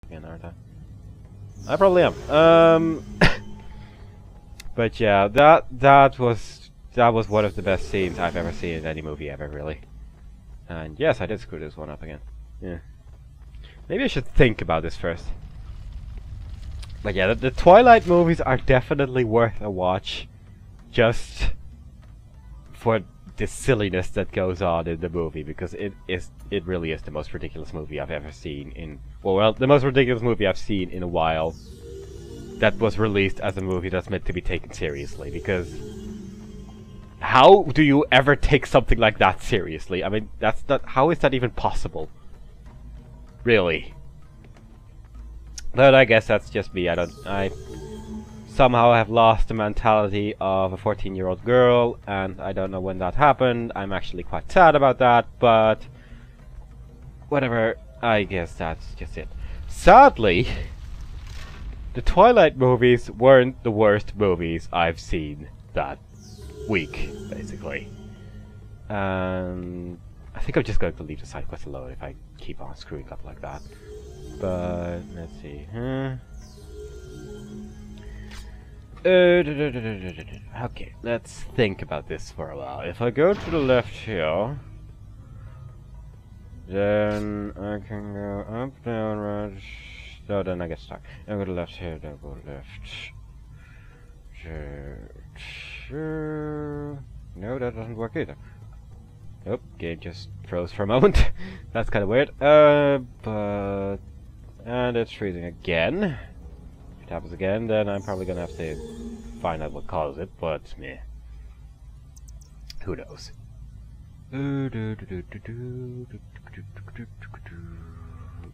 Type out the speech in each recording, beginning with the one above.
again, aren't I? I probably am. But yeah, that was one of the best scenes I've ever seen in any movie ever, really. And yes, I did screw this one up again. Yeah. Maybe I should think about this first. But yeah, the Twilight movies are definitely worth a watch, just for the silliness that goes on in the movie, because it really is the most ridiculous movie I've ever seen in well, the most ridiculous movie I've seen in a while that was released as a movie that's meant to be taken seriously, because how do you ever take something like that seriously? I mean, that's not, how is that even possible? Really? But I guess that's just me. I somehow have lost the mentality of a 14-year-old girl, and I don't know when that happened. I'm actually quite sad about that, but whatever, I guess that's just it. Sadly, the Twilight movies weren't the worst movies I've seen that week, basically. And I think I'm just going to leave the side quest alone if I keep on screwing up like that. But let's see. Okay, let's think about this for a while. If I go to the left here, then I can go up, down, right. So then I get stuck. I go to the left here, then go left. No, that doesn't work either. Nope, game just froze for a moment. That's kind of weird. But and it's freezing again. If it happens again, then I'm probably gonna have to find out what caused it. But meh, who knows?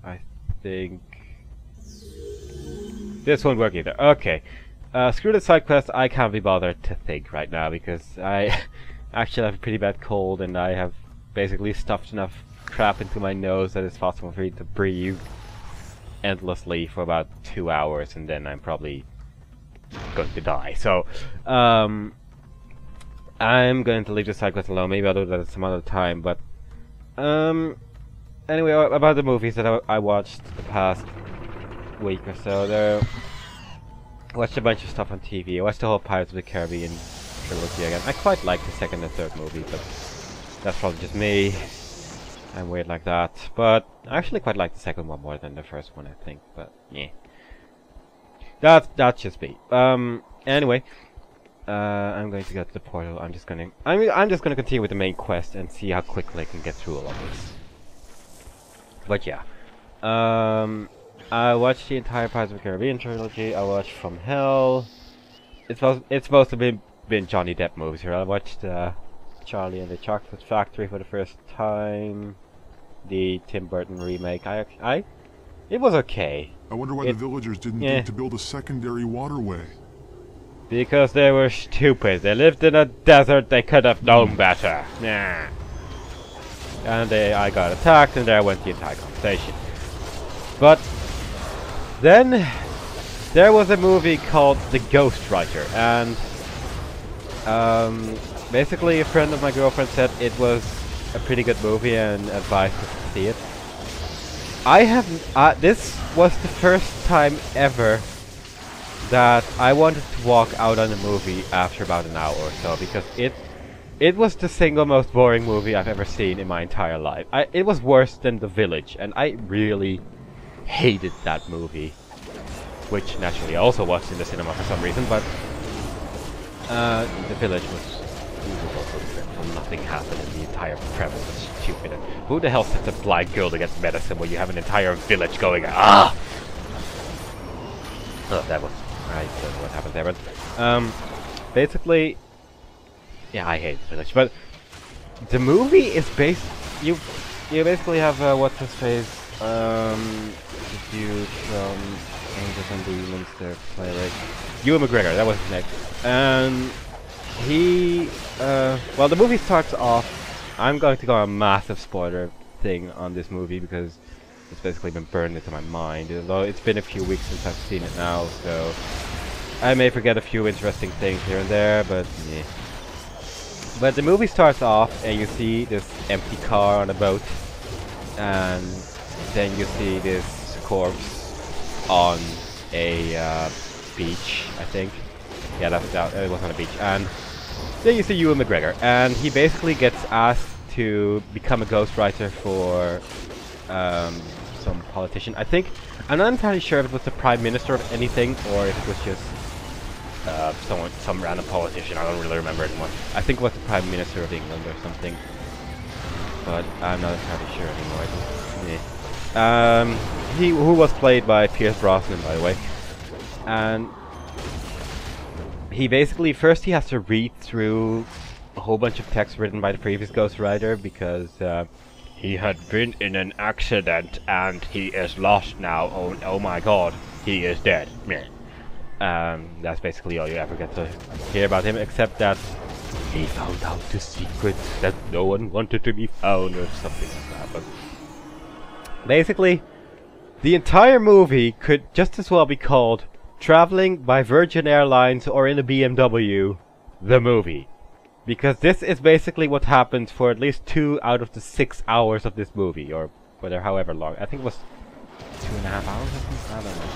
I think this won't work either. Okay, screw the side quest. I can't be bothered to think right now because I actually have a pretty bad cold, and I have basically stuffed enough crap into my nose that it's possible for me to breathe endlessly for about 2 hours, and then I'm probably going to die. So, I'm going to leave the side quest alone. Maybe I'll do that at some other time. But, anyway, about the movies that I watched the past week or so, I watched a bunch of stuff on TV. I watched the whole Pirates of the Caribbean trilogy again. I quite like the second and third movie, but that's probably just me. I'm weird like that. But I actually quite like the second one more than the first one, I think. But yeah, that's just me. Anyway, I'm going to go to the portal. I'm just gonna continue with the main quest and see how quickly I can get through all of this. But yeah, I watched the entire Pirates of the Caribbean trilogy. I watched From Hell. It's mostly been Johnny Depp movies here. I watched Charlie and the Chocolate Factory for the first time. The Tim Burton remake. It was okay. I wonder why the villagers didn't think to build a secondary waterway. Because they were stupid. They lived in a desert. They could have known better. Nah. And I got attacked, and there went the entire conversation. But then there was a movie called The Ghostwriter, and basically a friend of my girlfriend said it was a pretty good movie and advised us to see it. This was the first time ever that I wanted to walk out on a movie after about an hour or so, because it was the single most boring movie I've ever seen in my entire life. It was worse than The Village, and I really hated that movie, which naturally I also watched in the cinema for some reason, but The Village was also dreadful. Nothing happened, and the entire premise was stupid. And who the hell sends a blind girl to get medicine when you have an entire village going? Ah! Oh, that was I don't know what happened there, but basically, yeah, I hate The Village. But the movie is based. You basically have what's his face, the dude from Angels and Demons, the playwright, Ewan McGregor. That was his name, and he. Well, the movie starts off. I'm going to go on a massive spoiler thing on this movie because it's basically been burned into my mind. Although it's been a few weeks since I've seen it now, so I may forget a few interesting things here and there, but yeah. But the movie starts off and you see this empty car on a boat, and then you see this corpse on a beach, I think. Yeah, it was on a beach. And then you see Ewan McGregor, and he basically gets asked to become a ghostwriter for some politician. I think, I'm not entirely sure if it was the Prime Minister of anything, or if it was just some random politician. I don't really remember anymore. I think it was the Prime Minister of England or something, but I'm not entirely sure anymore. Who was played by Pierce Brosnan, by the way, and he basically first he has to read through a whole bunch of text written by the previous ghostwriter because he had been in an accident and he is lost now. Oh my God, he is dead. That's basically all you ever get to hear about him, except that he found out the secret that no one wanted to be found or something like that. But basically, the entire movie could just as well be called Traveling by Virgin Airlines or in a BMW, the movie. Because this is basically what happens for at least 2 out of the 6 hours of this movie, or whatever, however long. I think it was 2.5 hours, I don't know.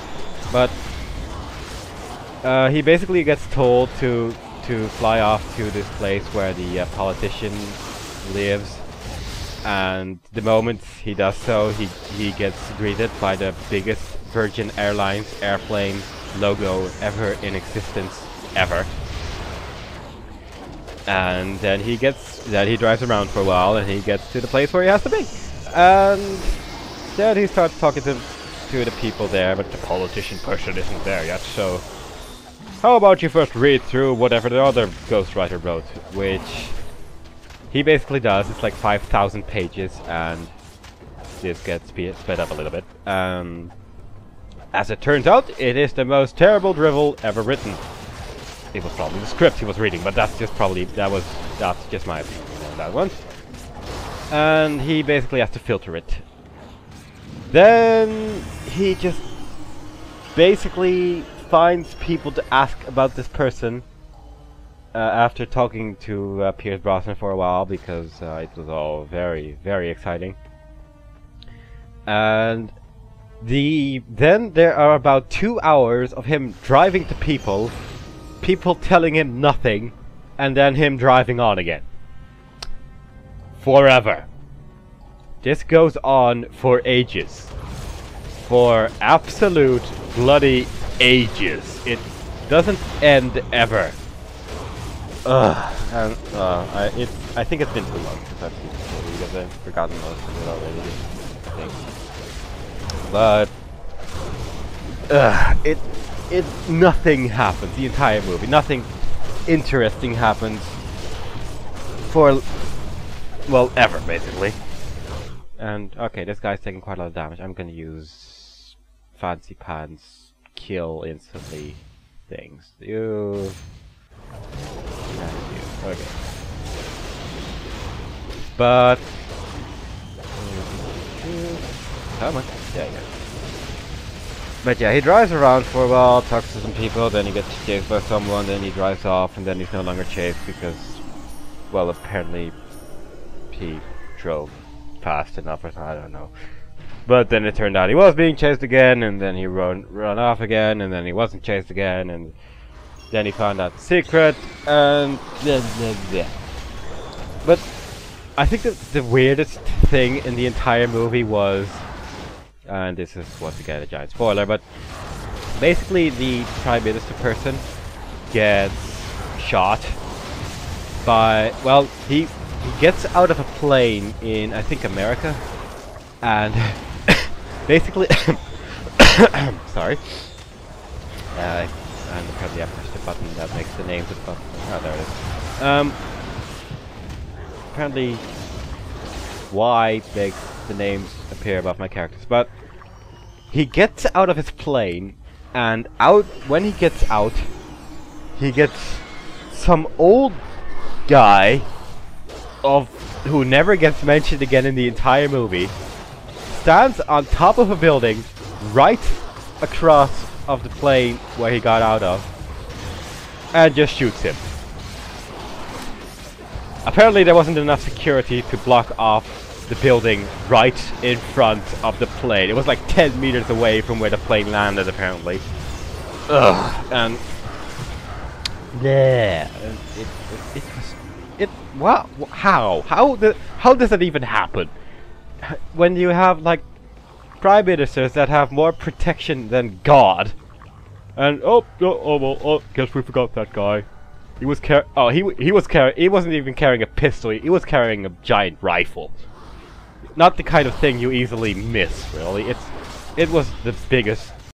But he basically gets told to fly off to this place where the politician lives, and the moment he does so, he gets greeted by the biggest Virgin Airlines airplane logo ever in existence ever. And then he drives around for a while, and he gets to the place where he has to be. And then he starts talking to the people there, but the politician person isn't there yet, so how about you first read through whatever the other ghostwriter wrote, which he basically does. It's like 5,000 pages, and this gets sped up a little bit. As it turns out, it is the most terrible drivel ever written. It was probably the script he was reading, but that's just my opinion on that one. And he basically has to filter it. Then he just basically finds people to ask about this person after talking to Pierce Brosnan for a while, because it was all very, very exciting. And then there are about 2 hours of him driving to people telling him nothing, and then him driving on again. Forever. This goes on for ages. For absolute bloody ages. It doesn't end ever. I think it's been too long since I've seen this movie because I've forgotten most of it already, I think. But nothing happens the entire movie. Nothing interesting happens for, well, ever basically. And okay, this guy's taking quite a lot of damage. I'm gonna use fancy pants, kill instantly things. You and you. Okay. But how much? Yeah, yeah. But yeah, he drives around for a while, talks to some people, then he gets chased by someone, then he drives off, and then he's no longer chased because, well, apparently he drove fast enough or something, I don't know. But then it turned out he was being chased again, and then he run off again, and then he wasn't chased again, and then he found out the secret, and yeah. But I think that the weirdest thing in the entire movie was, and this is once again a giant spoiler, but basically the Prime Minister person gets shot by, well, he gets out of a plane in, I think, America, and basically sorry, and apparently I pushed the button that makes the names of the button. Oh, there it is. Apparently Y makes the names appear above my characters, but he gets out of his plane, and when he gets out, he gets some old guy who never gets mentioned again in the entire movie, stands on top of a building right across of the plane where he got out of, and just shoots him. Apparently there wasn't enough security to block off the building right in front of the plane. It was like 10 meters away from where the plane landed, apparently. Ugh. And yeah, what? How does that even happen? When you have like prime ministers that have more protection than God, and guess we forgot that guy. He was he wasn't even carrying a pistol. He was carrying a giant rifle. Not the kind of thing you easily miss, really. It was the biggest